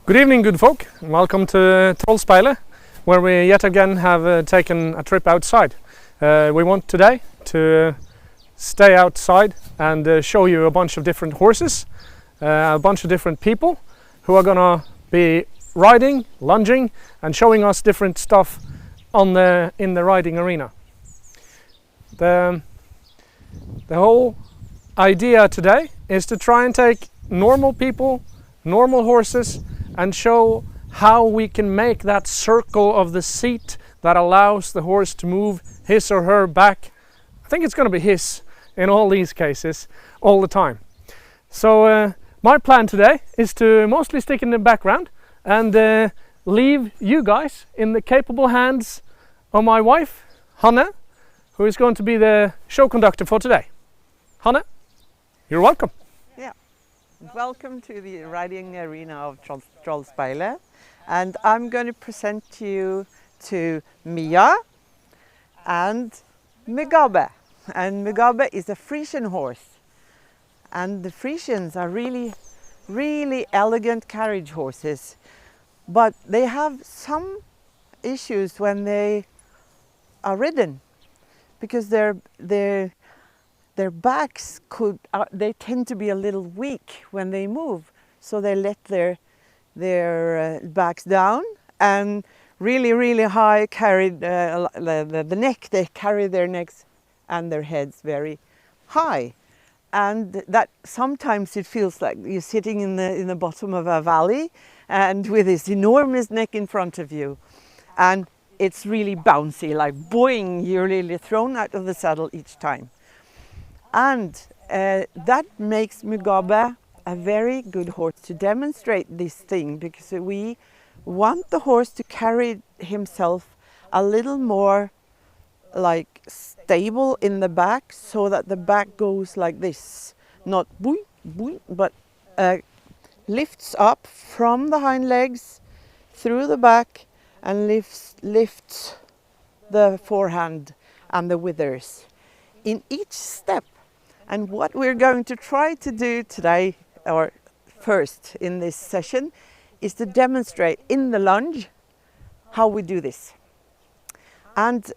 Good evening, good folk, and welcome to Trollspeilet, where we yet again have taken a trip outside. We want today to stay outside and show you a bunch of different horses, a bunch of different people who are gonna be riding, lunging, and showing us different stuff in the riding arena. The whole idea today is to try and take normal people, normal horses, and show how we can make that circle of the seat that allows the horse to move his or her back. I think it's going to be his in all these cases, all the time. So my plan today is to mostly stick in the background and leave you guys in the capable hands of my wife, Hanne, who is going to be the show conductor for today. Hanne, you're welcome. Welcome to the riding arena of Trollspeilet, and I'm going to present you to Mia and Mugabe. And Mugabe is a Frisian horse, and the Frisians are really elegant carriage horses, but they have some issues when they are ridden, because their backs they tend to be a little weak when they move, so they let their backs down and really high carry the neck. They carry their necks and their heads very high, and that sometimes it feels like you're sitting in the bottom of a valley and with this enormous neck in front of you, and it's really bouncy, like boing, you're really thrown out of the saddle each time. And that makes Mugabe a very good horse to demonstrate this thing, because we want the horse to carry himself a little more like stable in the back, so that the back goes like this, not boing, boing, but lifts up from the hind legs through the back and lifts the forehand and the withers in each step. And what we're going to try to do today, or first in this session, is to demonstrate in the lunge how we do this. And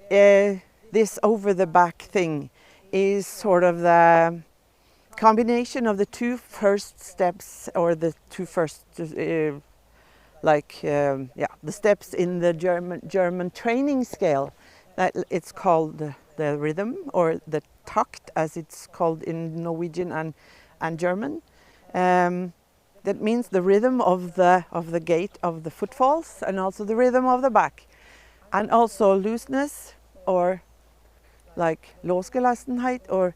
this over the back thing is sort of the combination of the two first steps, or the two first, the steps in the German training scale. It's called the rhythm, or the takt, as it's called in Norwegian and German. That means the rhythm of the gait of the footfalls, and also the rhythm of the back, and also looseness, or like losgelassenheit, or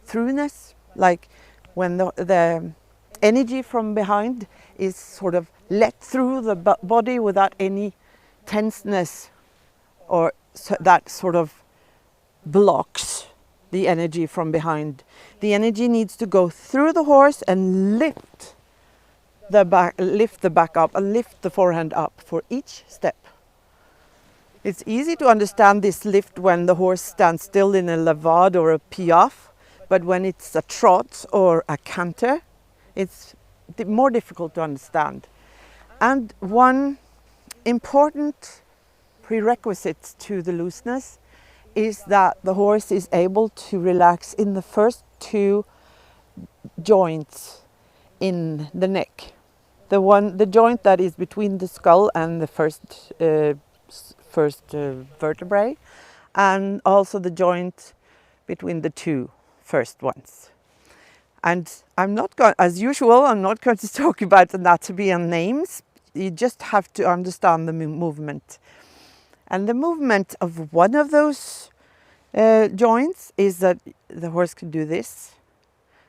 throughness, like when the energy from behind is sort of let through the body without any tenseness, or that sort of blocks the energy from behind. The energy needs to go through the horse and lift the back up, and lift the forehand up for each step. It's easy to understand this lift when the horse stands still in a levade or a piaffe, but when it's a trot or a canter, it's more difficult to understand. And one important prerequisite to the looseness is that the horse is able to relax in the first two joints in the neck. The joint that is between the skull and the first vertebrae, and also the joint between the two first ones. And as usual, I'm not going to talk about anatomy and names. You just have to understand the movement. And the movement of one of those joints is that the horse can do this,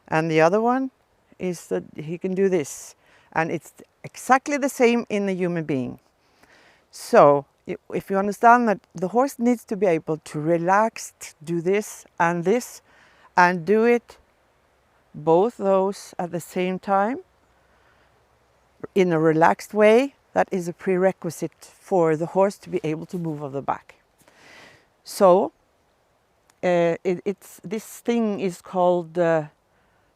and the other one is that he can do this. And it's exactly the same in a human being. So if you understand that the horse needs to be able to relax, do this, and do it both those at the same time in a relaxed way, that is a prerequisite for the horse to be able to move on the back. So this thing is called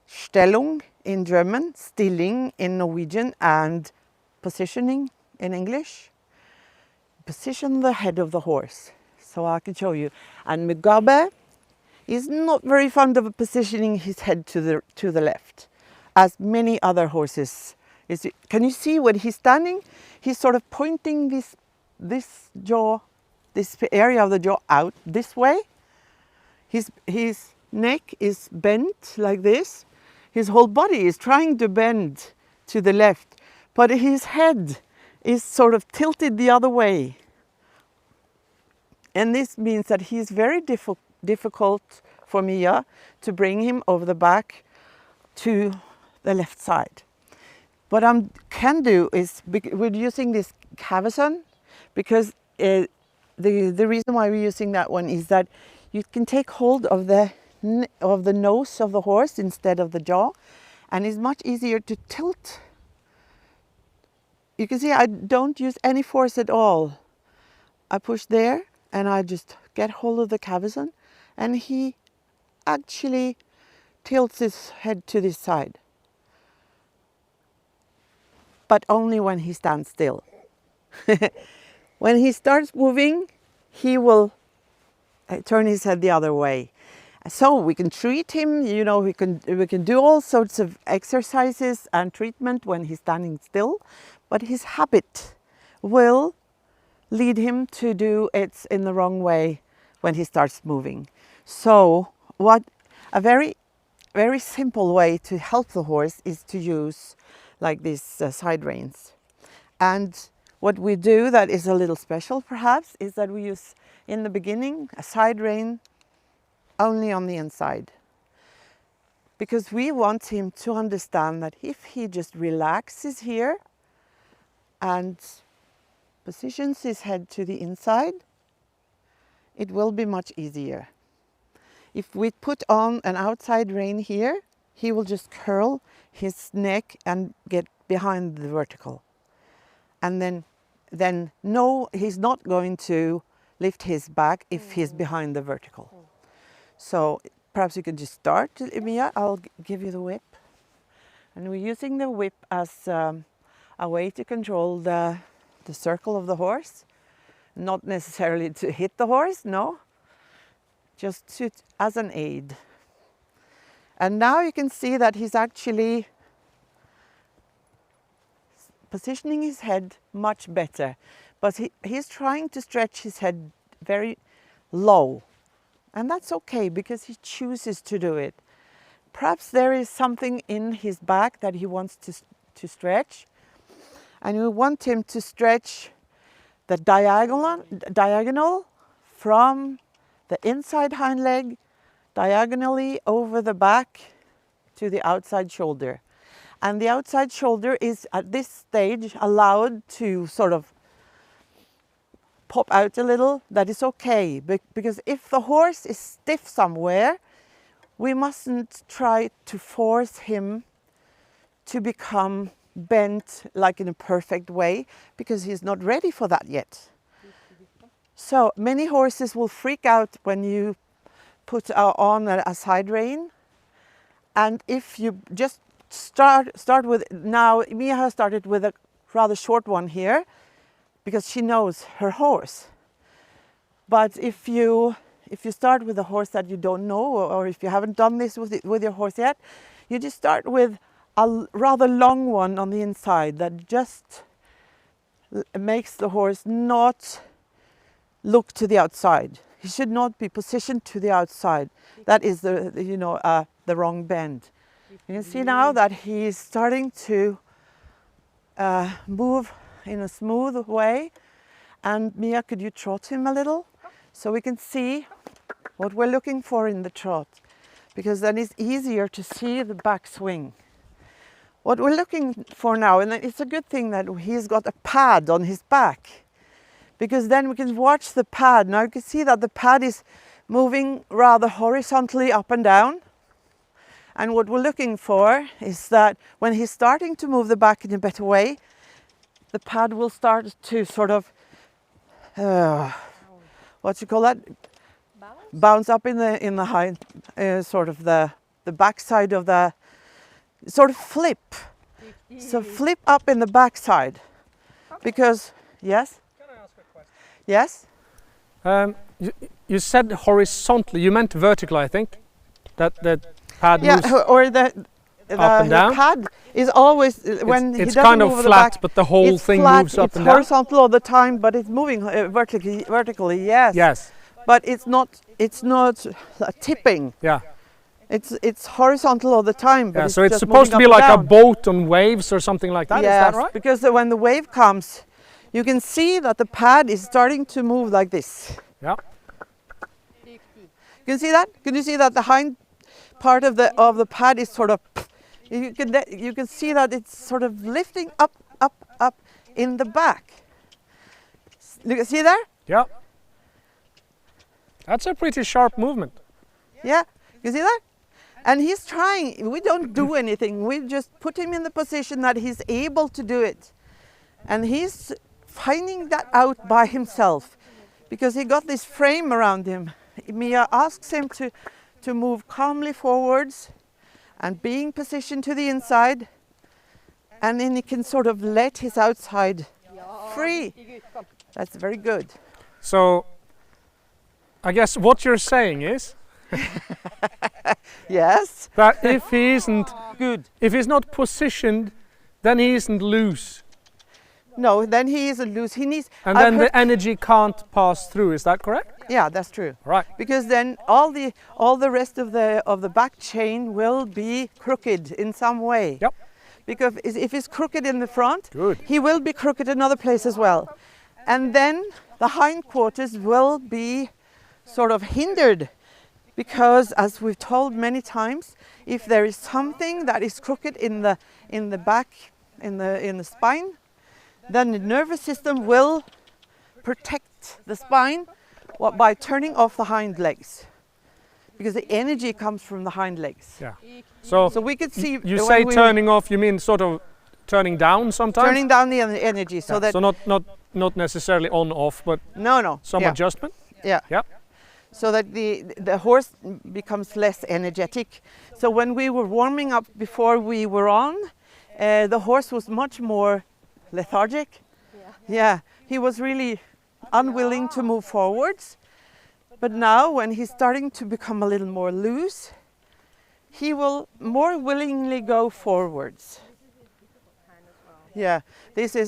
Stellung in German, stilling in Norwegian, and positioning in English. Position the head of the horse. So I can show you. And Mugabe is not very fond of positioning his head to the left, as many other horses. Can you see when he's standing? He's sort of pointing this jaw, this area of the jaw out this way. His neck is bent like this. His whole body is trying to bend to the left, but his head is sort of tilted the other way. And this means that he's very difficult for Mia to bring him over the back to the left side. What I can do is, we're using this cavesson, because the reason why we're using that one is that you can take hold of the nose of the horse instead of the jaw, and it's much easier to tilt. You can see I don't use any force at all. I push there and I just get hold of the cavesson, and he actually tilts his head to this side. But only when he stands still. When he starts moving, he will turn his head the other way. So we can treat him, you know, we can do all sorts of exercises and treatment when he's standing still, but his habit will lead him to do it in the wrong way when he starts moving. So a very, very simple way to help the horse is to use like these side reins. And what we do that is a little special perhaps is that we use in the beginning a side rein only on the inside, because we want him to understand that if he just relaxes here and positions his head to the inside, it will be much easier. If we put on an outside rein here, he will just curl his neck and get behind the vertical. And then no, he's not going to lift his back if he's behind the vertical. So perhaps you can just start, Mia. I'll give you the whip. And we're using the whip as a way to control the circle of the horse. Not necessarily to hit the horse, no. Just as an aid. And now you can see that he's actually positioning his head much better. But he's trying to stretch his head very low. And that's okay, because he chooses to do it. Perhaps there is something in his back that he wants to stretch. And we want him to stretch the diagonal from the inside hind leg diagonally over the back to the outside shoulder. And the outside shoulder is at this stage allowed to sort of pop out a little. That is okay, because if the horse is stiff somewhere, we mustn't try to force him to become bent like in a perfect way, because he's not ready for that yet. So many horses will freak out when you put on a side rein. And if you just start with, now Mia has started with a rather short one here, because she knows her horse. But if you start with a horse that you don't know, or if you haven't done this with your horse yet, you just start with a rather long one on the inside that just makes the horse not look to the outside. He should not be positioned to the outside. That is the wrong bend. You can see now that he's starting to move in a smooth way. And Mia, could you trot him a little so we can see what we're looking for in the trot, because then it's easier to see the back swing. What we're looking for now, and it's a good thing that he's got a pad on his back, because then we can watch the pad. Now you can see that the pad is moving rather horizontally up and down. And what we're looking for is that when he's starting to move the back in a better way, the pad will start to sort of, what you call that? Bounce up in the hind, sort of the back side of the sort of flip. So flip up in the backside. Because, yes? Can I ask a question? Yes? You said horizontally, you meant vertical, I think. That the pad Yeah, moves or the up and down. pad is always, when he it's doesn't kind move of the flat, back, but the whole it's thing flat, moves up it's and down. horizontal all the time, but it's moving vertically, yes. Yes, But it's not tipping. yeah. It's horizontal all the time, but Yeah, it's so it's just supposed to moving be up like and a down. boat on waves or something like that, Yes, is that right? because when the wave comes, you can see that the pad is starting to move like this. Yeah. Can you see that? Can you see that the hind part of the pad is sort of, you can see that it's sort of lifting up in the back. You can see there? Yeah. That's a pretty sharp movement. Yeah, you see that? And he's trying, we don't do anything, we just put him in the position that he's able to do it. And he's finding that out by himself because he got this frame around him. Mia asks him to move calmly forwards and being positioned to the inside, and then he can sort of let his outside free. That's very good. So, I guess what you're saying is Yes, that if he isn't, good. if he's not positioned, then he isn't loose. No, then he isn't loose. He needs. And I've then heard- the energy can't pass through, is that correct? Yeah, that's true. Right. Because then all the rest of the back chain will be crooked in some way. Yep. Because if it's crooked in the front, Good. he will be crooked another place as well. And then the hindquarters will be sort of hindered because, as we've told many times, if there is something that is crooked in the back, in the spine, then the nervous system will protect the spine by turning off the hind legs, because the energy comes from the hind legs. Yeah. So, So we could see you when say we- turning off, you mean sort of turning down sometimes? turning down the energy so Yeah, that so not necessarily on off, but no some yeah, adjustment? yeah. Yeah. So that the horse becomes less energetic. So when we were warming up before we were on, the horse was much more lethargic. Yeah, he was really unwilling to move forwards. But now when he's starting to become a little more loose, he will more willingly go forwards. Yeah,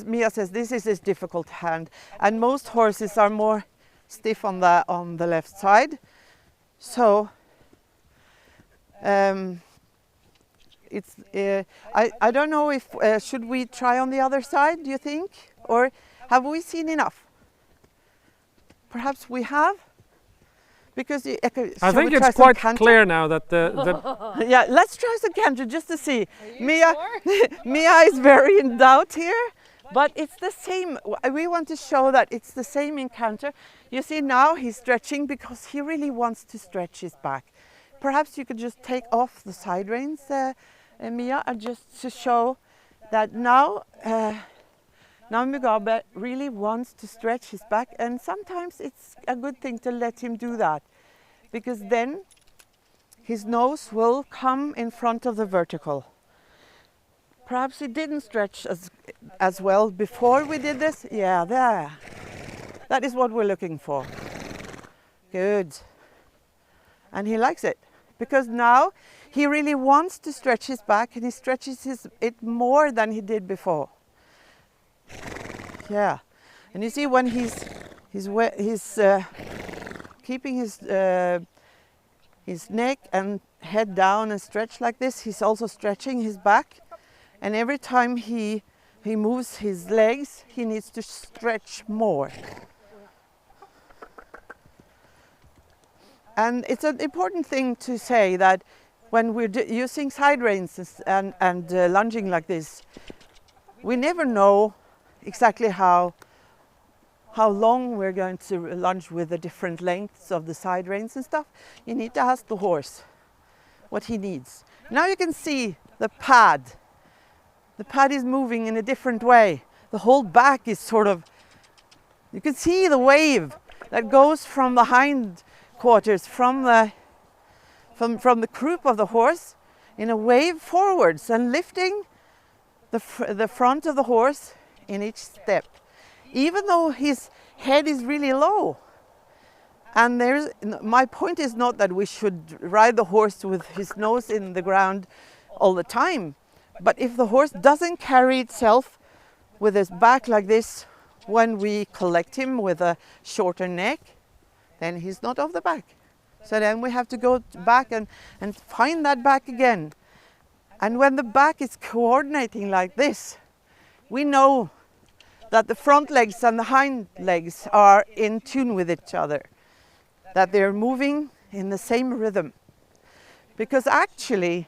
Mia says this is his difficult hand, and most horses are more stiff on the left side. So it's I don't know if should we try on the other side, do you think, or have we seen enough? Perhaps we have, because I shall think we try it's some quite canter? clear now that the Yeah, let's try some canter just to see. Mia, Sure? Mia is very in doubt here, but it's the same. We want to show that it's the same in canter. You see now he's stretching because he really wants to stretch his back. Perhaps you could just take off the side reins, Mia, and just to show that now Mugabe really wants to stretch his back, and sometimes it's a good thing to let him do that, because then his nose will come in front of the vertical. Perhaps he didn't stretch as well before we did this. Yeah, there. That is what we're looking for. Good. And he likes it, because now he really wants to stretch his back, and he stretches it more than he did before. Yeah, and you see when he's keeping his neck and head down and stretch like this, he's also stretching his back, and every time he moves his legs, he needs to stretch more. And it's an important thing to say that when we're using side reins and lunging like this, we never know exactly how long we're going to lunge with the different lengths of the side reins and stuff. You need to ask the horse what he needs. Now you can see the pad. The pad is moving in a different way. The whole back is sort of, you can see the wave that goes from the hind quarters, from the croup of the horse in a wave forwards and lifting the front of the horse in each step, even though his head is really low. And my point is not that we should ride the horse with his nose in the ground all the time, but if the horse doesn't carry itself with his back like this when we collect him with a shorter neck, then he's not off the back. So then we have to go back and find that back again. And when the back is coordinating like this, we know that the front legs and the hind legs are in tune with each other, that they're moving in the same rhythm. Because actually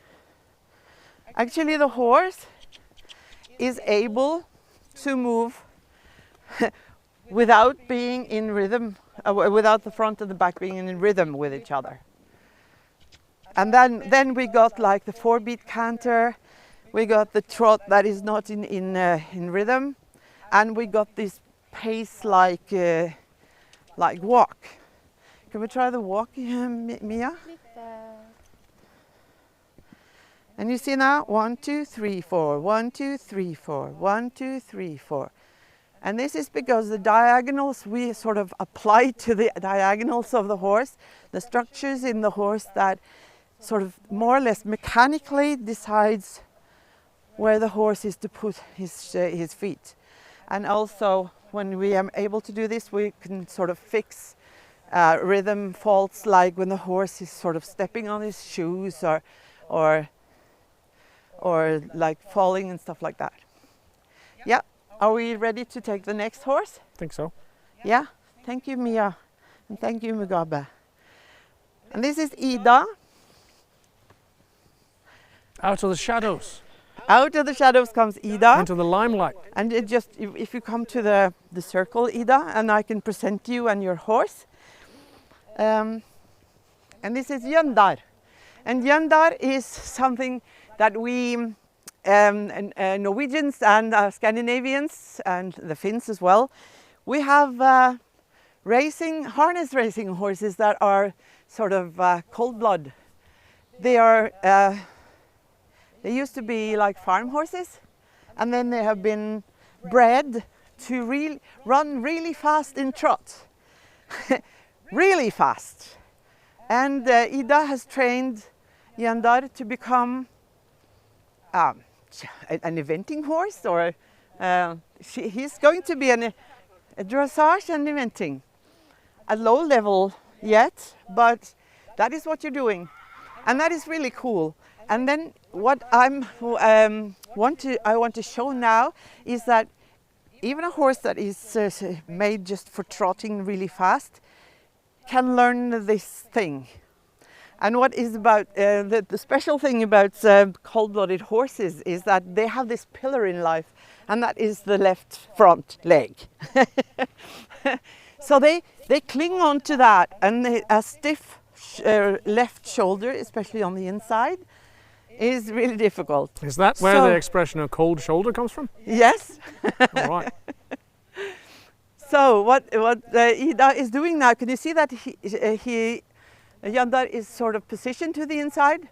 the horse is able to move without being in rhythm, without the front and the back being in rhythm with each other. And then we got like the 4-beat canter, we got the trot that is not in rhythm, and we got this pace like walk. Can we try the walk, Mia? And you see now, 1, 2, 3, 4, 1, 2, 3, 4, 1, 2, 3, 4. And this is because the diagonals, we sort of apply to the diagonals of the horse, the structures in the horse that sort of more or less mechanically decides where the horse is to put his feet. And also, when we are able to do this, we can sort of fix rhythm faults, like when the horse is sort of stepping on his shoes or like falling and stuff like that. Yeah, are we ready to take the next horse? I think so. Yeah, thank you, Mia, and thank you, Mugabe. And this is Ida. Out of the shadows. Out of the shadows comes Ida. Into the limelight. And it just, if you come to the circle, Ida, and I can present you and your horse. And this is Jöndar. And Jöndar is something that we Norwegians and Scandinavians and the Finns as well, we have harness racing horses that are sort of cold blood. They are they used to be like farm horses, and then they have been bred to run really fast in trot. Really fast. And Ida has trained Jöndar to become an eventing horse, or he's going to be a dressage and eventing. At low level yet, but that is what you're doing. And that is really cool. And then what I want to show now is that even a horse that is made just for trotting really fast can learn this thing. And what is about the special thing about cold-blooded horses is that they have this pillar in life, and that is the left front leg. So they cling on to that, and a stiff left shoulder, especially on the inside, is really difficult. Is that where the expression "a cold shoulder" comes from? Yes. All right. So what Ida is doing now? Can you see that Jöndar is sort of positioned to the inside,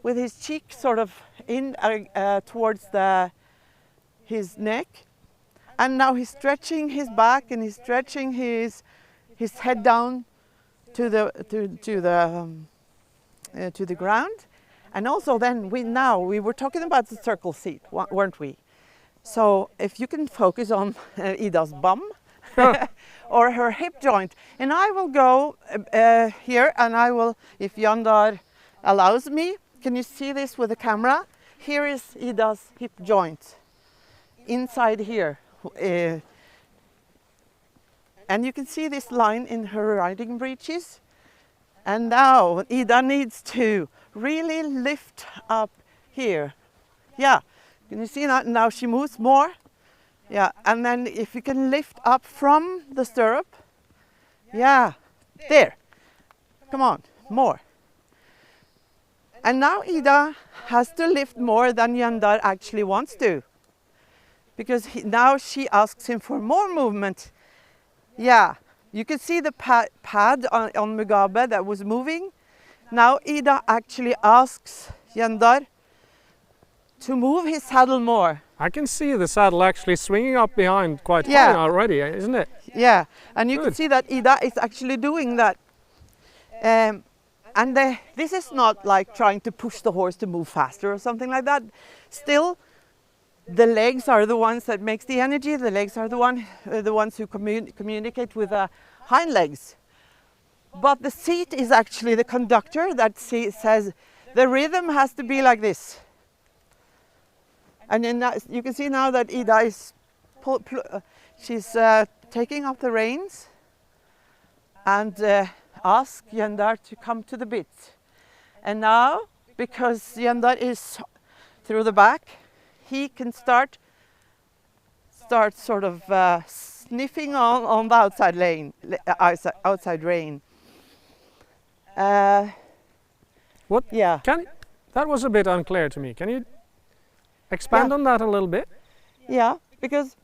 with his cheek sort of in towards his neck, and now he's stretching his back and he's stretching his head down to the ground. And also then we were talking about the circle seat, weren't we? So if you can focus on Ida's bum or her hip joint, and I will go here, and I will, if Jöndar allows me, can you see this with the camera? Here is Ida's hip joint inside here. And you can see this line in her riding breeches. And now Ida needs to really lift up here. Yeah, can you see that? Now she moves more. Yeah, and then if you can lift up from the stirrup. Yeah, there. Come on, more. And now Ida has to lift more than Jöndar actually wants to, because now she asks him for more movement. Yeah, you can see the pad on Mugabe that was moving. Now Ida actually asks Jöndar to move his saddle more. I can see the saddle actually swinging up behind quite Yeah. high already, isn't it? Yeah, and you can Good. see that Ida is actually doing that. And this is not like trying to push the horse to move faster or something like that. Still, the legs are the ones that makes the energy. The legs are the ones who communicate with the hind legs. But the seat is actually the conductor that says the rhythm has to be like this. And then you can see now that Ida is she's taking up the reins and ask Jendar to come to the bit. And now, because Jendar is through the back, he can start sort of sniffing on the outside rein. What? Yeah. That was a bit unclear to me. Can you expand on that a little bit? Yeah, because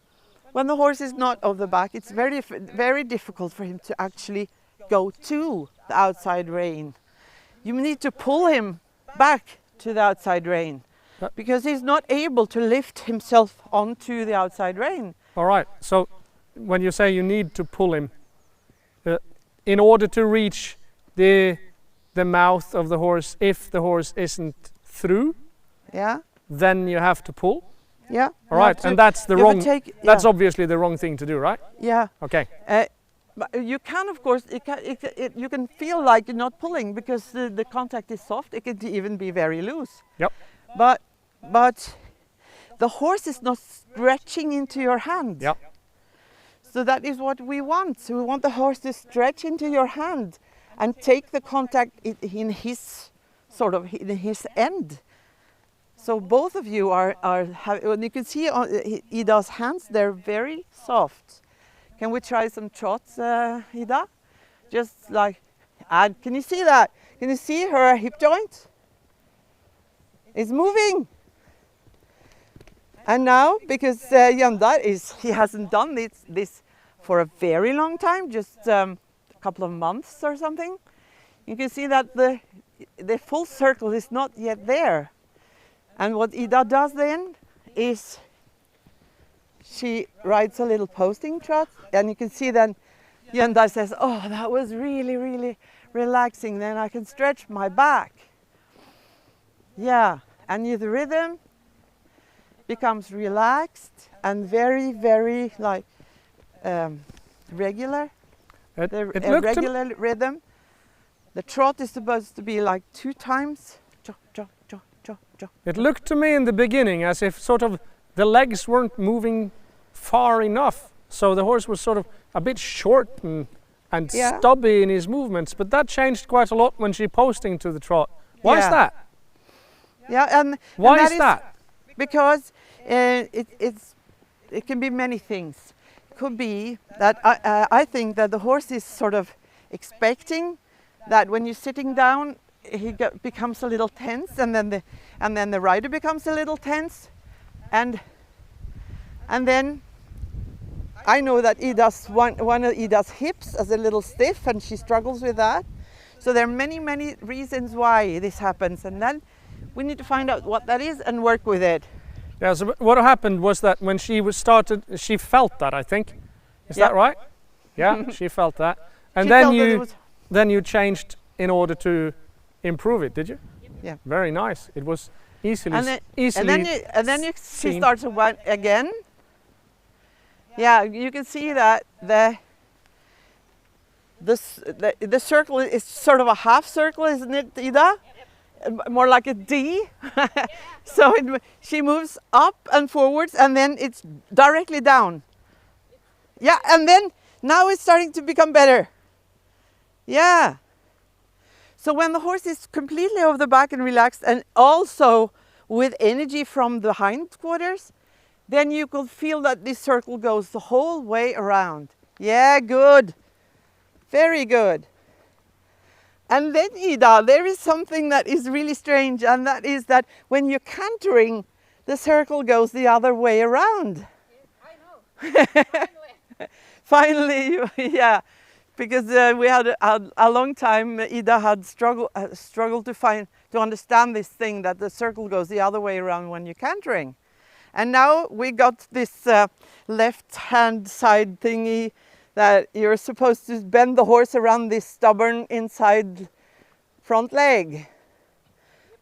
when the horse is not over the back, it's very difficult for him to actually go to the outside rein. You need to pull him back to the outside rein because he's not able to lift himself onto the outside rein. All right. So when you say you need to pull him, in order to reach the mouth of the horse, if the horse isn't through, Yeah. then you have to pull. Yeah. All right, and that's the you wrong. take- That's yeah. obviously the wrong thing to do, right? Yeah. Okay. But you can, of course, you can feel like you're not pulling because the contact is soft. It can even be very loose. Yep. But the horse is not stretching into your hand. Yep. So that is what we want. So we want the horse to stretch into your hand and take the contact in his in his end. So both of you and you can see on Ida's hands, they're very soft. Can we try some trots, Ida? Just like, and can you see that? Can you see her hip joint? It's moving. And now, because Jendar he hasn't done this for a very long time, just a couple of months or something, you can see that the full circle is not yet there. And what Ida does then is she rides a little posting trot, and you can see then Jendar says, oh, that was really, really relaxing. Then I can stretch my back. Yeah, and the rhythm becomes relaxed and very, very like regular. Regular rhythm. The trot is supposed to be like 2 times. It looked to me in the beginning as if sort of the legs weren't moving far enough, so the horse was sort of a bit short and stubby in his movements. But that changed quite a lot when she posting to the trot. Why is that? Yeah, and why is that? Because it can be many things. It could be that I think that the horse is sort of expecting that when you're sitting down, he becomes a little tense, and then the rider becomes a little tense, and then I know that one of Ida's hips is a little stiff, and she struggles with that. So there are many reasons why this happens, and then we need to find out what that is and work with it. Yeah. So what happened was that when she started, she felt that, I think. Is that right? Yeah, she felt that, and then you changed in order to improve it, did you? Yeah. Very nice. It was easily. And then she starts to run again. Yeah, you can see that the circle is sort of a half circle, isn't it, Ida? More like a D. So she moves up and forwards, and then it's directly down. Yeah, and then now it's starting to become better. Yeah. So when the horse is completely over the back and relaxed, and also with energy from the hindquarters, then you could feel that this circle goes the whole way around. Yeah, good. Very good. And then, Ida, there is something that is really strange, and that is that when you're cantering, the circle goes the other way around. I know. Finally, yeah. Because we had a long time, Ida had struggled to to understand this thing that the circle goes the other way around when you're cantering. And now we got this left hand side thingy that you're supposed to bend the horse around this stubborn inside front leg.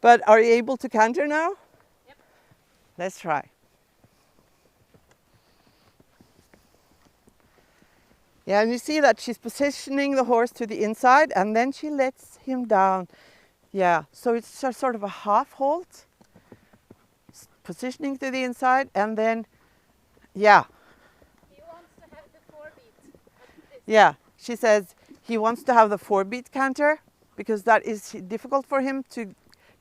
But are you able to canter now? Yep. Let's try. Yeah, and you see that she's positioning the horse to the inside and then she lets him down. Yeah, so it's sort of a half halt, positioning to the inside and then, yeah. He wants to have the 4-beat. Yeah, she says he wants to have the 4-beat canter because that is difficult for him to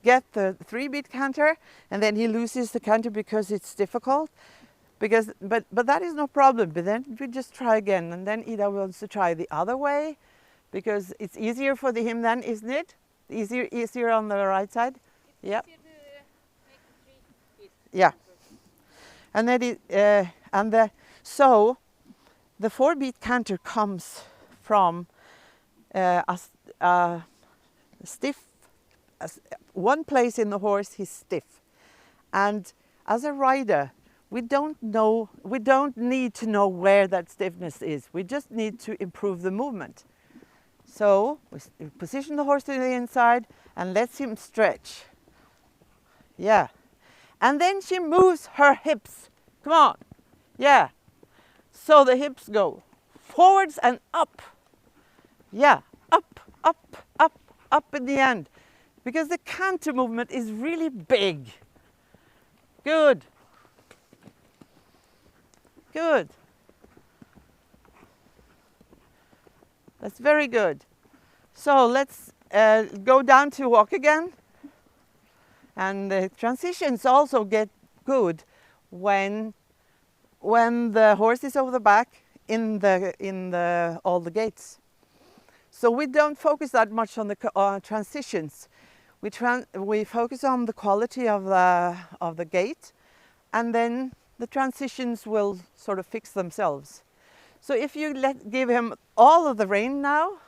get the 3-beat canter, and then he loses the canter because it's difficult. But that is no problem. But then we just try again, and then Ida wants to try the other way because it's easier for him then, isn't it? Easier on the right side. It's Yep. easier to make the 3-beat. Yeah. And then so the 4-beat canter comes from a stiff. One place in the horse he's stiff, and as a rider we don't need to know where that stiffness is. We just need to improve the movement. So we position the horse to the inside and lets him stretch. Yeah. And then she moves her hips. Come on. Yeah. So the hips go forwards and up. Yeah. Up, up, up, up in the end. Because the canter movement is really big. Good. Good. That's very good. So let's go down to walk again. And the transitions also get good when the horse is over the back in all the gaits. So we don't focus that much on the transitions. We focus on the quality of the gait, and then the transitions will sort of fix themselves. So if you give him all of the rein now,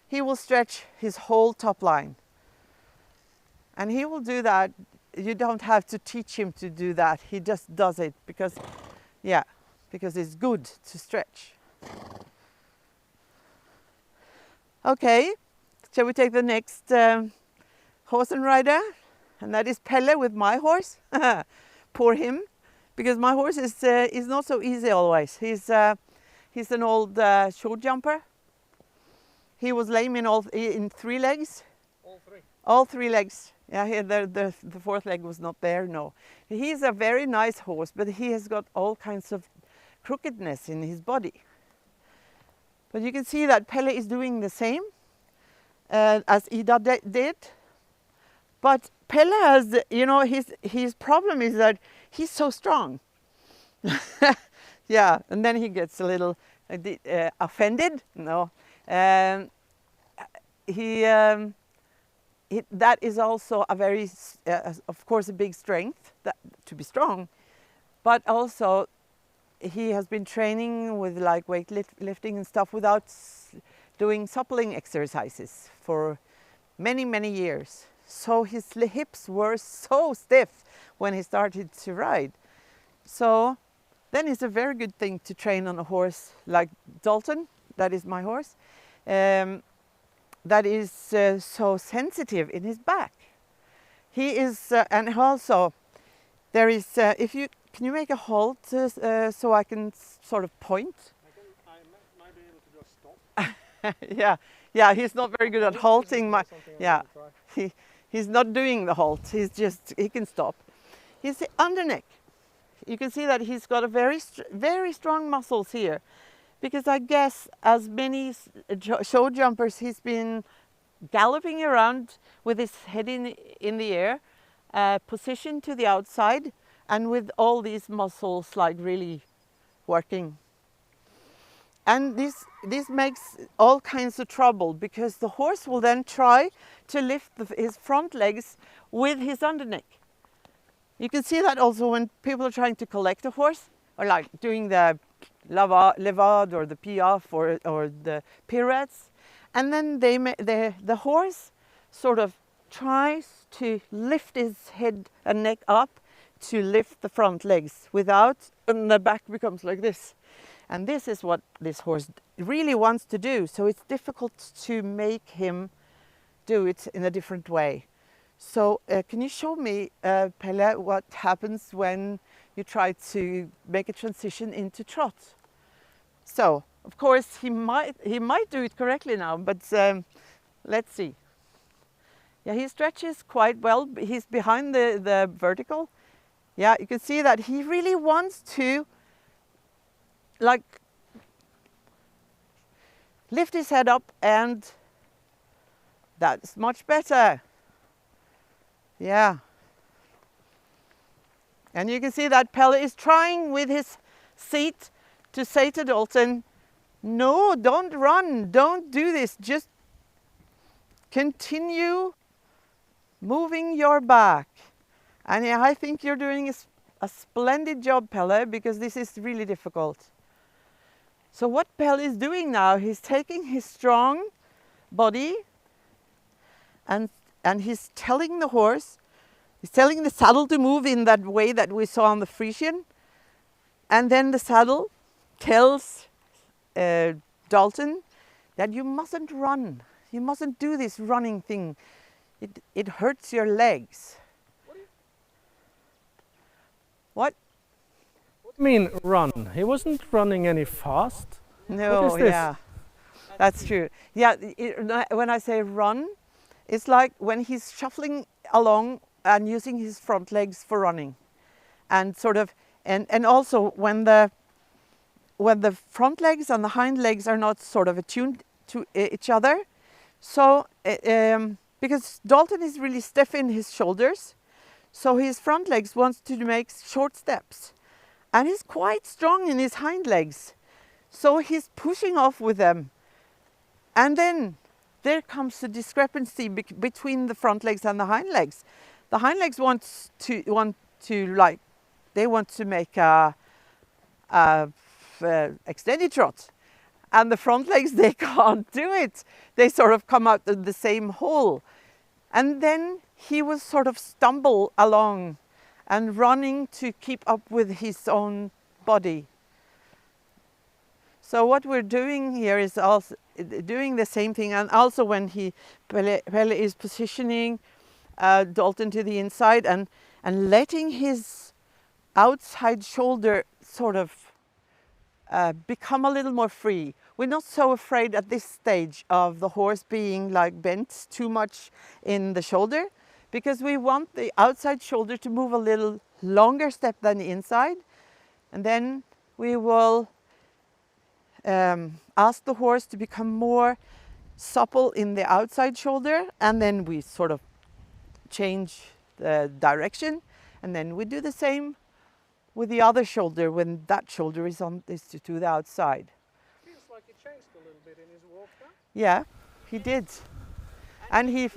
he will stretch his whole top line. And he will do that. You don't have to teach him to do that. He just does it because it's good to stretch. Okay, shall we take the next horse and rider? And that is Pelle with my horse. Poor him, because my horse is not so easy always. He's an old show jumper. He was lame in 3 legs. All 3. All 3 legs. Yeah, the 4th leg was not there, no. He's a very nice horse, but he has got all kinds of crookedness in his body. But you can see that Pelle is doing the same as Ida did. But Pelle has, his problem is that he's so strong. Yeah, and then he gets a little offended. No. That is also a very, of course, a big strength to be strong, but also he has been training with like weightlifting and stuff without doing suppling exercises for many, many years. So his hips were so stiff when he started to ride. So then it's a very good thing to train on a horse like Dalton, that is my horse, that is so sensitive in his back. He is, and also there is, can you make a halt so I can sort of point? I might be able to just stop. Yeah, he's not very good at halting. He's not doing the halt. He can stop. He's the underneck. You can see that he's got a very strong muscles here, because I guess as many show jumpers, he's been galloping around with his head in the air, positioned to the outside, and with all these muscles like really working. And this makes all kinds of trouble, because the horse will then try to lift his front legs with his underneck. You can see that also when people are trying to collect a horse, or like doing the levade or the piaffe or the pirouettes, and then the horse sort of tries to lift his head and neck up to lift the front legs without, and the back becomes like this. And this is what this horse really wants to do. So it's difficult to make him do it in a different way. So can you show me, Pelle, what happens when you try to make a transition into trot? So, of course, he might do it correctly now, but let's see. Yeah, he stretches quite well. He's behind the vertical. Yeah, you can see that he really wants to, like, lift his head up, and that's much better. Yeah. And you can see that Pelle is trying with his seat to say to Dalton, no, don't run, don't do this, just continue moving your back. And I think you're doing a splendid job, Pelle, because this is really difficult. So what Pelle is doing now, he's taking his strong body and he's telling the horse, he's telling the saddle to move in that way that we saw on the Frisian. And then the saddle tells Dalton that you mustn't run. You mustn't do this running thing. It hurts your legs. What? What do you mean run? He wasn't running any fast. No, What is this? yeah, that's true. Yeah, when I say run, it's like when he's shuffling along and using his front legs for running, and sort of, and also when the front legs and the hind legs are not sort of attuned to each other. So because Dalton is really stiff in his shoulders, so his front legs wants to make short steps, and he's quite strong in his hind legs. So he's pushing off with them. And then there comes the discrepancy between the front legs and the hind legs. The hind legs want to make a extended trot. And the front legs, they can't do it. They sort of come out of the same hole. And then he will sort of stumble along and running to keep up with his own body. So what we're doing here is also doing the same thing, and also when Pelle is positioning Dalton to the inside and letting his outside shoulder sort of become a little more free. We're not so afraid at this stage of the horse being like bent too much in the shoulder, because we want the outside shoulder to move a little longer step than the inside, and then we will ask the horse to become more supple in the outside shoulder, and then we sort of change the direction, and then we do the same with the other shoulder when that shoulder is to the outside. Feels like he changed a little bit in his walk now. Yeah, he did. And he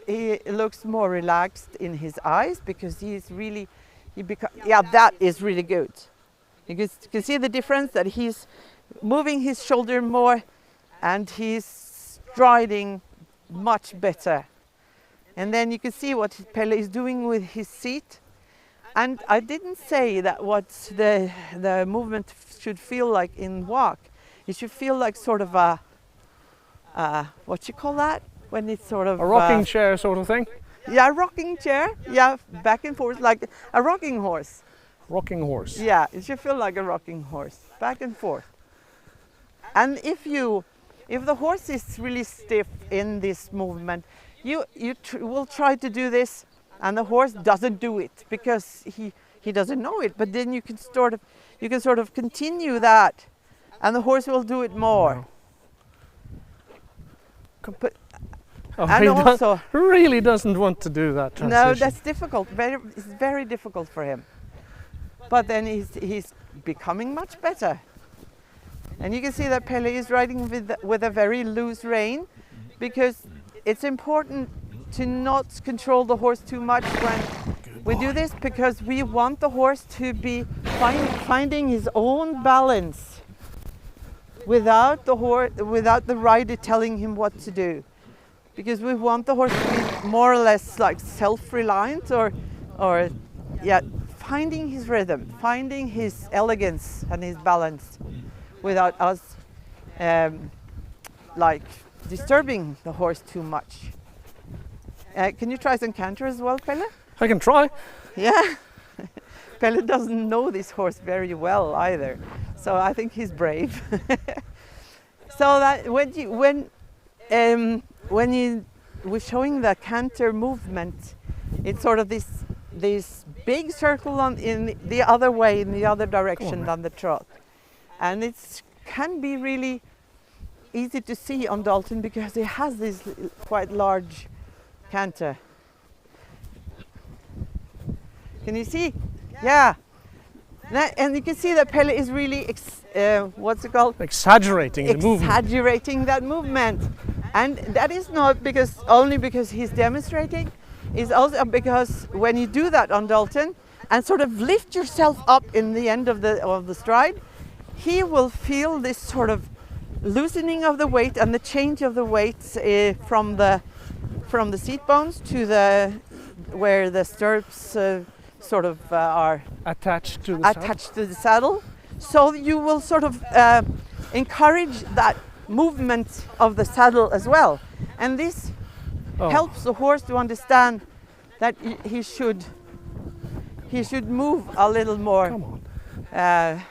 looks more relaxed in his eyes, because he's really, yeah, that is really good. You can see the difference, that he's moving his shoulder more and he's striding much better. And then you can see what Pelle is doing with his seat. And I didn't say that what the movement should feel like in walk. It should feel like sort of a what you call that? When it's sort of A rocking chair sort of thing? Yeah, a rocking chair. Yeah, back and forth like a rocking horse. Rocking horse. Yeah, it should feel like a rocking horse, back and forth. And if the horse is really stiff in this movement, you will try to do this, and the horse doesn't do it because he doesn't know it. But then you can sort of continue that, and the horse will do it more. But, Oh, and he also, really doesn't want to do that transition. no, that's difficult. It's very difficult for him. But then he's becoming much better. And you can see that Pelle is riding with a very loose rein, because it's important to not control the horse too much when we do this, because we want the horse to be finding his own balance without the rider telling him what to do. Because we want the horse to be more or less like self-reliant, or yeah, finding his rhythm, finding his elegance and his balance, without us like disturbing the horse too much. Can you try some canter as well, Pelle? I can try. Yeah. Pelle doesn't know this horse very well either, so I think he's brave. So that when you were showing the canter movement, it's sort of this big circle in the other way, in the other direction than the trot, and it can be really easy to see on Dalton because he has this quite large canter. Can you see? Yeah. And you can see that Pelle is really, what's it called? Exaggerating the movement. Exaggerating that movement. And that is not only because he's demonstrating, it's also because when you do that on Dalton and sort of lift yourself up in the end of the stride, he will feel this sort of loosening of the weight and the change of the weights from the seat bones to where the stirrups sort of are attached to the saddle. So you will sort of encourage that movement of the saddle as well, and this helps the horse to understand that he should move a little more. Come on.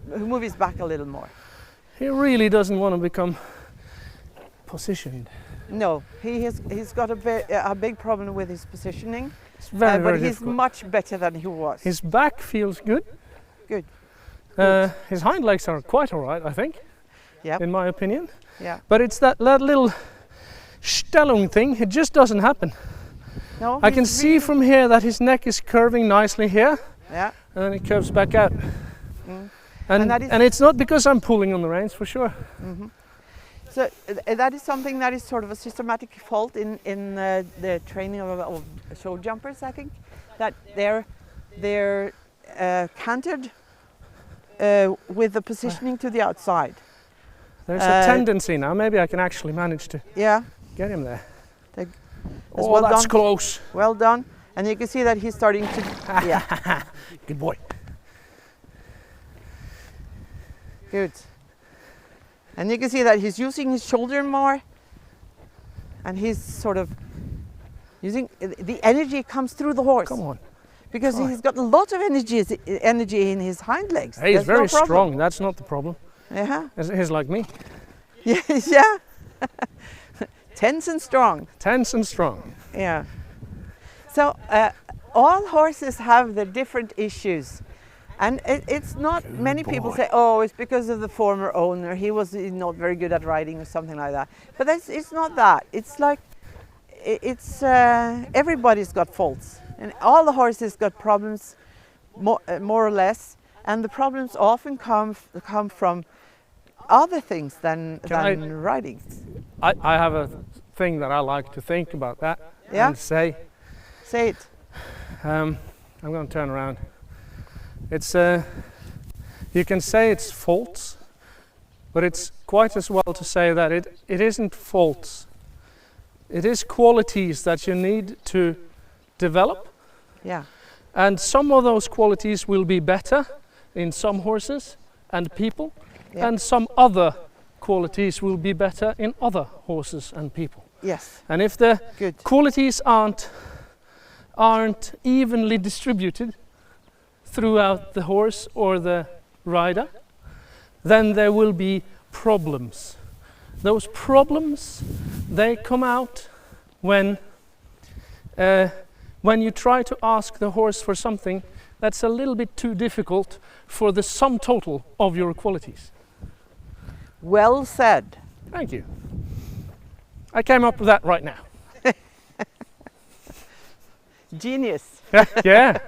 Move his back a little more. He really doesn't want to become positioned. No, he's got a big problem with his positioning. It's very, but very he's difficult. much better than he was. His back feels good. Good. His hind legs are quite all right, I think. Yep. In my opinion. Yeah. But it's that little Stellung thing. It just doesn't happen. No. I can see from here that his neck is curving nicely here. Yeah. And then it curves back out. Mm. And it's not because I'm pulling on the reins, for sure. Mm-hmm. So that is something that is sort of a systematic fault in the training of show jumpers, I think, that they're cantered with the positioning to the outside. There's a tendency now. Maybe I can actually manage to get him there. Oh, well that's done. close. Well done. And you can see that he's starting to. Yeah. Good boy. Good. And you can see that he's using his shoulder more, and he's sort of using the energy comes through the horse. Come on. Because he's got a lot of energy in his hind legs. Hey, he's There's very no problem. strong. That's not the problem. Yeah. He's like me. Yes, yeah. Tense and strong. Tense and strong. Yeah. So all horses have their different issues. And it's not many people say, oh, it's because of the former owner. He was not very good at riding or something like that. But it's not that. It's like, everybody's got faults. And all the horses got problems, more or less. And the problems often come from other things than riding. I have a thing that I like to think about that. Yeah? And say. Say it. I'm going to turn around. It's you can say it's faults, but it's quite as well to say that it isn't faults. It is qualities that you need to develop. Yeah. And some of those qualities will be better in some horses and people, and some other qualities will be better in other horses and people. Yes. And if the Good. qualities aren't evenly distributed throughout the horse or the rider, then there will be problems. Those problems, they come out when you try to ask the horse for something that's a little bit too difficult for the sum total of your qualities. Well said. Thank you. I came up with that right now. Genius. Yeah.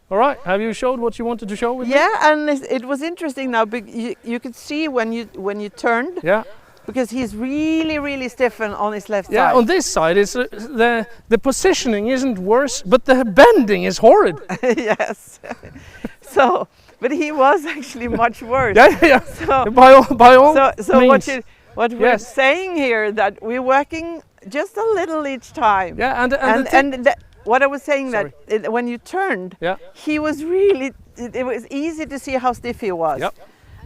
All right. Have you showed what you wanted to show with me? Yeah, and it was interesting now. You could see when you turned. Yeah. Because he's really stiff on his left Yeah. side. On this side, it's the positioning isn't worse, but the bending is horrid. Yes. So, but he was actually much worse. Yeah. So By all so means. what we're saying here that we're working just a little each time. Yeah, and What I was saying Sorry. that when you turned, yeah, he was really. It was easy to see how stiff he was. Yep.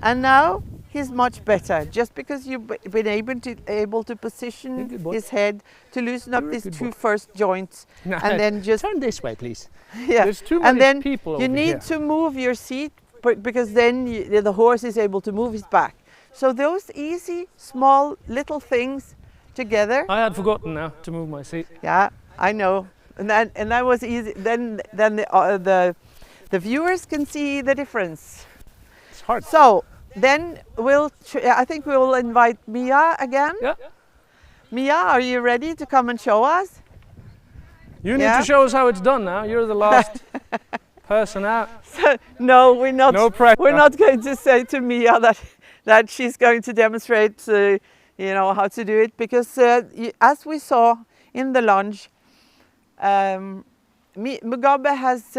And now he's much better, just because you've been able to Yeah, position good boy. his head to loosen up You're a these good two boy. first joints, and then just turn this way, please. yeah. There's too And many then people you over need here. to move your seat, because then the horse is able to move his back. So those easy, small, little things together. I had forgotten now to move my seat. Yeah, I know, and that was easy. Then the viewers can see the difference. It's hard. So then I think we will invite Mia again. Yeah. Mia, are you ready to come and show us? You need Yeah. to show us how it's done now. You're the last person out. No, we're not. No pressure. We're not going to say to Mia that she's going to demonstrate, how to do it, because as we saw in the lunge, Mugabe has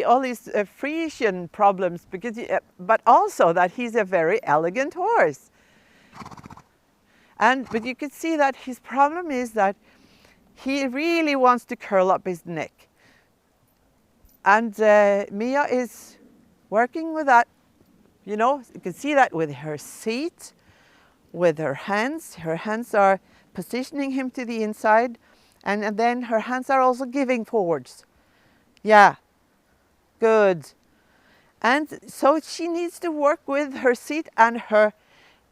all these Frisian problems, but also that he's a very elegant horse. But you can see that his problem is that he really wants to curl up his neck. And Mia is working with that. You can see that with her seat, with her hands. Her hands are positioning him to the inside, and then her hands are also giving forwards. Yeah, good. And so she needs to work with her seat and her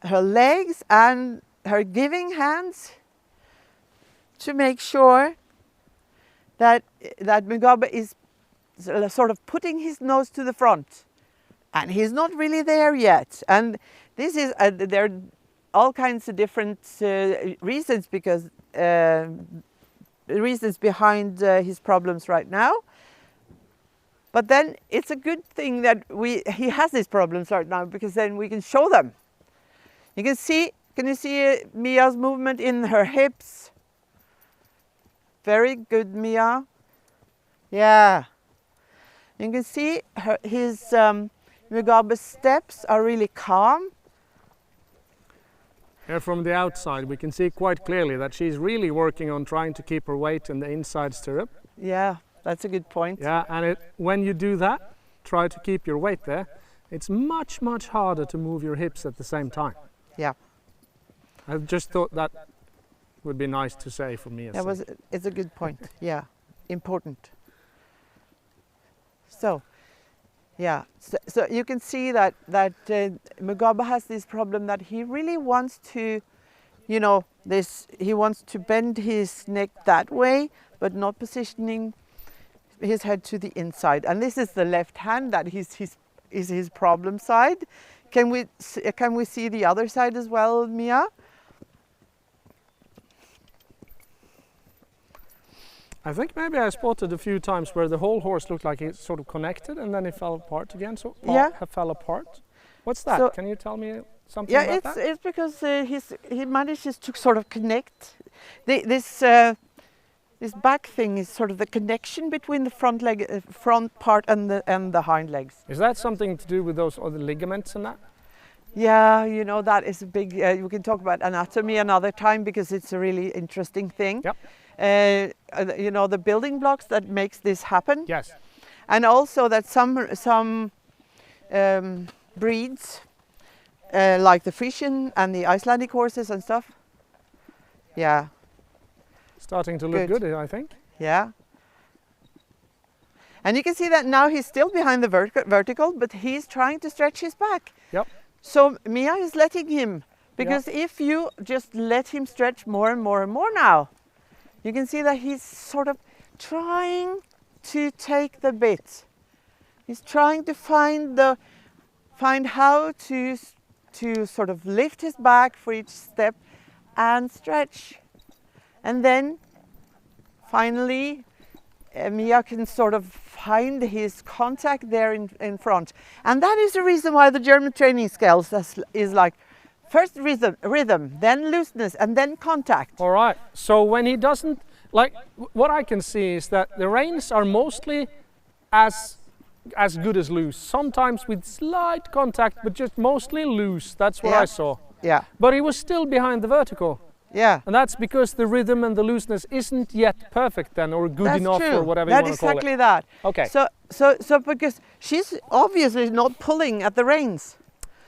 legs and her giving hands to make sure that Mugabe is sort of putting his nose to the front. And he's not really there yet. And this is there are all kinds of different reasons reasons behind his problems right now. But then it's a good thing that he has these problems right now, because then we can show them. You can see. Can you see Mia's movement in her hips? Very good, Mia. Yeah. You can see his Mugabe's steps are really calm. Here from the outside we can see quite clearly that she's really working on trying to keep her weight in the inside stirrup. Yeah, that's a good point. Yeah, and when you do that, try to keep your weight there, it's much, much harder to move your hips at the same time. Yeah. I just thought that would be nice to say for me. It's a good point. Yeah, important. So, yeah, so you can see that Mugabe has this problem that he really wants to, he wants to bend his neck that way, but not positioning his head to the inside. And this is the left hand that is his problem side. Can we see the other side as well, Mia? I think maybe I spotted a few times where the whole horse looked like it's sort of connected and then it fell apart again. So fell apart. What's that? So, can you tell me something yeah, about that? it's because he manages to sort of connect. This back thing is sort of the connection between the front part and the hind legs. Is that something to do with those other ligaments and that? Yeah, that is a big. We can talk about anatomy another time, because it's a really interesting thing. Yep. The building blocks that makes this happen. Yes. And also that some breeds, like the Frisian and the Icelandic horses and stuff. Yeah. Starting to look good, I think. Yeah. And you can see that now he's still behind the vertical, but he's trying to stretch his back. Yep. So Mia is letting him, because if you just let him stretch more and more and more now, you can see that he's sort of trying to take the bit. He's trying to find how to sort of lift his back for each step and stretch. And then finally Mia can sort of find his contact there in front. And that is the reason why the German training scales is like first rhythm, then looseness, and then contact. All right. So when he doesn't, what I can see is that the reins are mostly as good as loose. Sometimes with slight contact, but just mostly loose. That's what I saw. Yeah. But he was still behind the vertical. Yeah. And that's because the rhythm and the looseness isn't yet perfect then, or good That's enough, true. or whatever That you want is to call exactly it. that. Okay. So because she's obviously not pulling at the reins.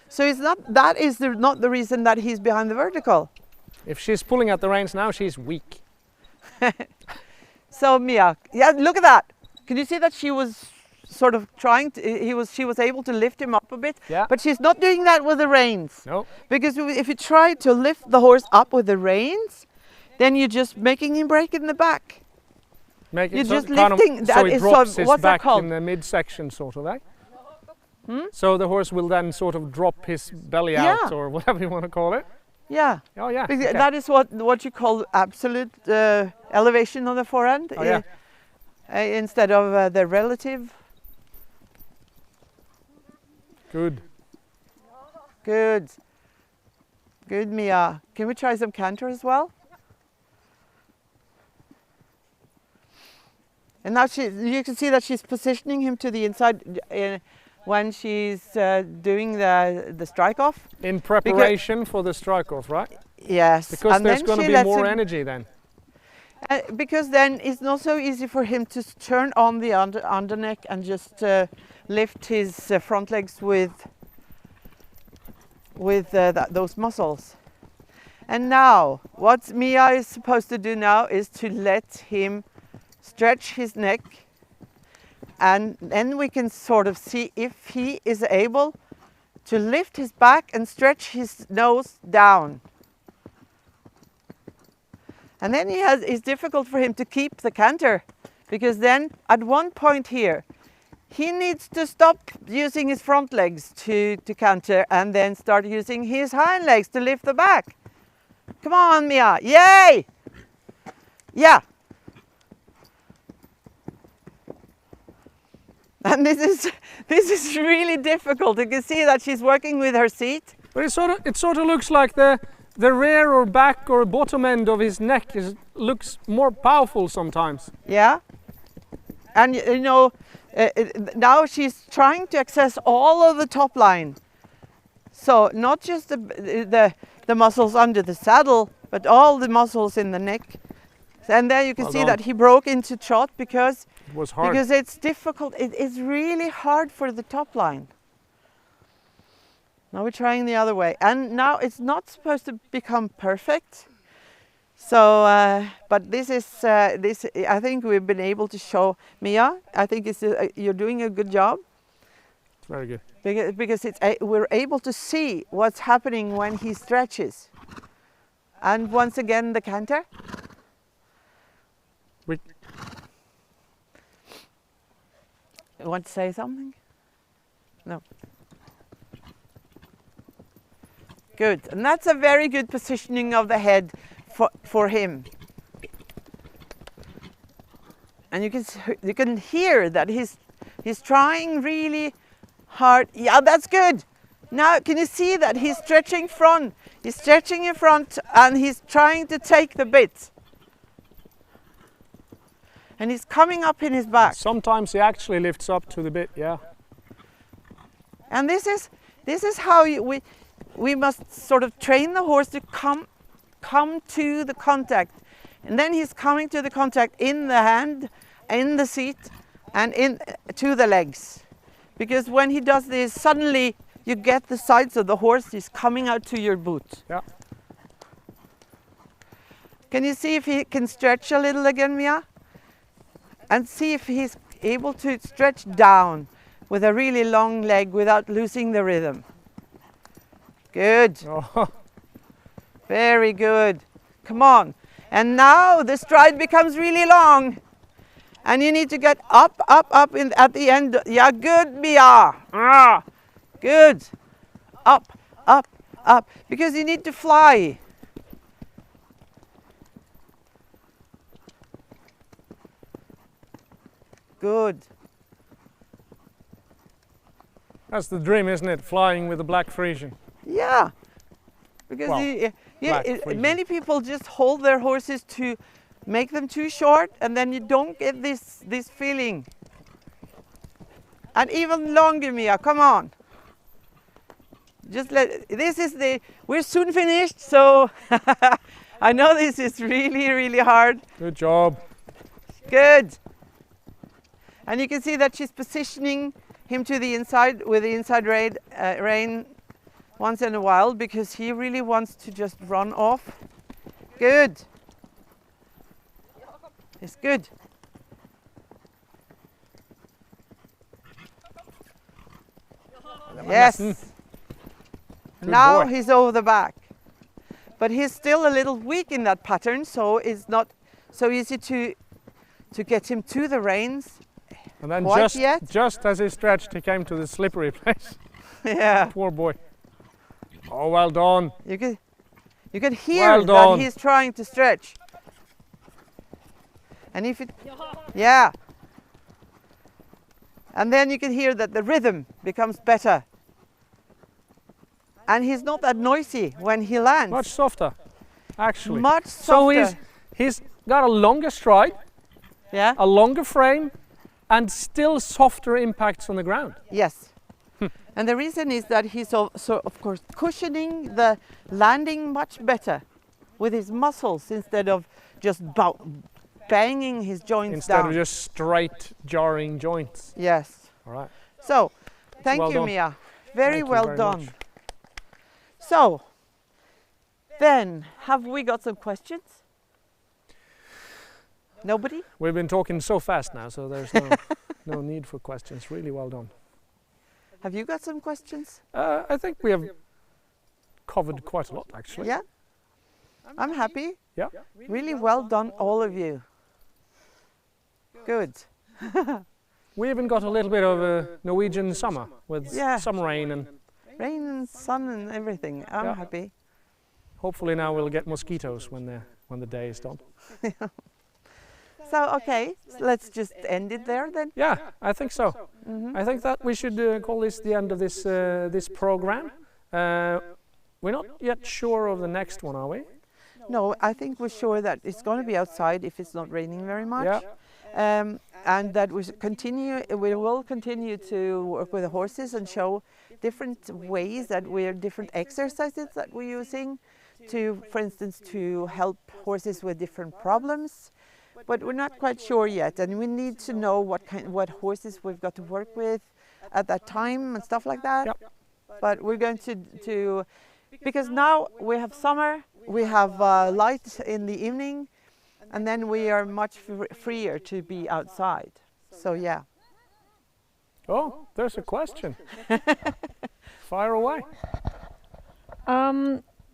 So it's not, that is not the reason that he's behind the vertical. If she's pulling at the reins now, she's weak. So Mia, yeah, look at that. Can you see that she was sort of trying to, she was able to lift him up a bit? Yeah. But she's not doing that with the reins. No. Because if you try to lift the horse up with the reins, then you're just making him break in the back. Make You're it so, just kind of, lifting, so that it is drops so, his what's that back called? in the midsection, sort of, eh? So the horse will then sort of drop his belly out, Yeah. or whatever you want to call it. Yeah. Oh yeah. Because Okay. that is what you call absolute elevation on the forehand, Oh, yeah. instead of the relative. Good. Good. Good, Mia. Can we try some canter as well? And now you can see that she's positioning him to the inside when she's doing the strike off. In preparation for the strike off, right? Yes. Because and there's then going to she be lets more him- energy then. because then it's not so easy for him to turn on the under neck and just lift his front legs with those muscles. And now, what Mia is supposed to do now is to let him stretch his neck, and then we can sort of see if he is able to lift his back and stretch his nose down. And then it's difficult for him to keep the canter, because then at one point here, he needs to stop using his front legs to canter and then start using his hind legs to lift the back. Come on, Mia. Yay! Yeah. And this is really difficult. You can see that she's working with her seat. But it sort of looks like the rear or back or bottom end of his neck looks more powerful sometimes. Yeah. And you know, now she's trying to access all of the top line. So not just the muscles under the saddle, but all the muscles in the neck. And there you can Well see done. that he broke into trot because It was hard. it's difficult. It's really hard for the top line. Now we're trying the other way. And now it's not supposed to become perfect. So, but this is, I think we've been able to show Mia. I think you're doing a good job. It's very good. Because we're able to see what's happening when he stretches. And once again, the canter. You want to say something? No. Good. And that's a very good positioning of the head for him. And you can hear that he's trying really hard. Yeah, that's good. Now can you see that he's stretching front? He's stretching in front and he's trying to take the bit. And he's coming up in his back. Sometimes he actually lifts up to the bit, yeah. And this is how we must sort of train the horse to come to the contact. And then he's coming to the contact in the hand, in the seat, and to the legs. Because when he does this, suddenly you get the sides of the horse is coming out to your boot. Yeah. Can you see if he can stretch a little again, Mia? And see if he's able to stretch down with a really long leg without losing the rhythm. Good. Oh, Very good. Come on. And now the stride becomes really long. And you need to get up at the end. Yeah, good, Mia. Ah, good. Up. Because you need to fly. Good. that's the dream, isn't it? Flying with a black Frisian. Yeah. Because Well, black Frisian. many people just hold their horses to make them too short, and then you don't get this feeling. And even longer, Mia, come on. We're soon finished, so I know this is really, really hard. Good job. Good. And you can see that she's positioning him to the inside with the inside rein once in a while because he really wants to just run off. Good. It's good. Yes. Good Now boy. he's over the back. But he's still a little weak in that pattern, so it's not so easy to get him to the reins. And then Quite yet? just as he stretched, he came to the slippery place. Yeah. Poor boy. Oh, well done. You can hear Well that done. he's trying to stretch. And if it, yeah. And then you can hear that the rhythm becomes better. And he's not that noisy when he lands. Much softer, actually. Much So softer. he's got a longer stride, Yeah. a longer frame, and still softer impacts on the ground. Yes. And the reason is that he's so of course cushioning the landing much better with his muscles instead of just banging his joints Instead down. of just straight jarring joints. Yes. All right. So, thank Well you, done. Mia. Very Thank you well very done. much. So, then, have we got some questions? Nobody? We've been talking so fast now, so there's no need for questions. Really well done. Have you got some questions? I think we have covered quite a lot, actually. Yeah? I'm happy. Yeah. Really well done, all of you. Good. We even got a little bit of a Norwegian summer with Yeah. some rain, and Rain and sun and everything. I'm Yeah. happy. hopefully now we'll get mosquitoes when the day is done. So, okay, let's just end it there then. Yeah, I think so. Mhm. I think that we should call this the end of this program. We're not yet sure of the next one, are we? No, I think we're sure that it's going to be outside if it's not raining very much. Yeah. And that we will continue to work with the horses and show different ways different exercises that we're using to, for instance, to help horses with different problems. But we're not quite sure yet, and we need to know what horses we've got to work with at that time and stuff like that. Yep. But we're going to because now we have summer, we have light in the evening, and then we are much freer to be outside. So yeah. Oh, there's a question. Fire away.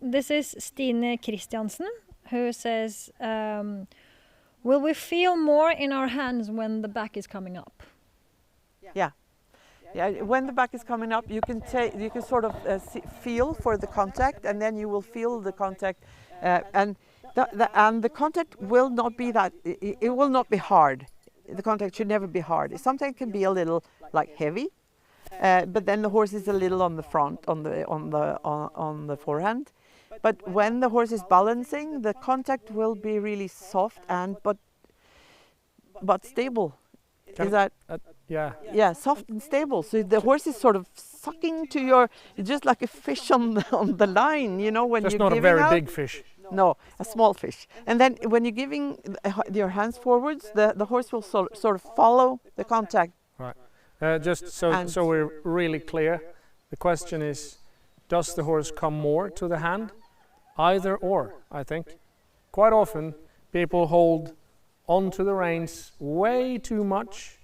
This is Stine Christiansen, who says, will we feel more in our hands when the back is coming up? Yeah. When the back is coming up, you can sort of feel for the contact, and then you will feel the contact, and the contact will not be that. It will not be hard. The contact should never be hard. It sometimes can be a little like heavy, but then the horse is a little on the front, on the forehand. But when the horse is balancing, the contact will be really soft but stable. Is that? Yeah. Yeah, soft and stable. So the horse is sort of sucking to your, just like a fish on the line, you know, when Just you're not a giving very out. big fish. No, a small fish. And then when you're giving your hands forwards, the horse will sort of follow the contact. Just so we're really clear, the question is, does the horse come more to the hand? Either or, I think. Quite often, people hold onto the reins way too much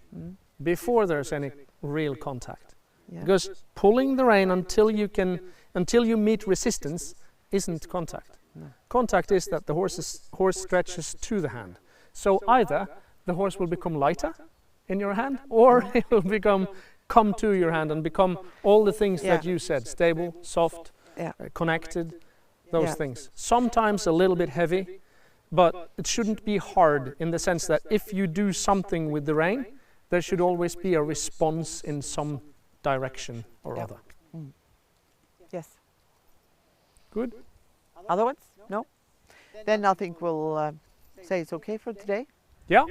before there's any real contact. Yeah. Because pulling the rein until you meet resistance isn't contact. No. Contact is that the horse stretches to the hand. So either the horse will become lighter in your hand, or it will come to your hand and become all the things that you said: stable, soft, connected, those things. Sometimes a little bit heavy, but it shouldn't be hard in the sense that if you do something with the rein, there should always be a response in some direction or other. Yes. Good. Other ones? No? Then I think we'll say it's okay for today. Yeah.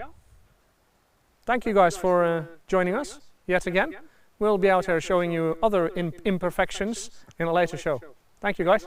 Thank you guys for joining us yet again. We'll be out here showing you other imperfections in a later show. Thank you guys.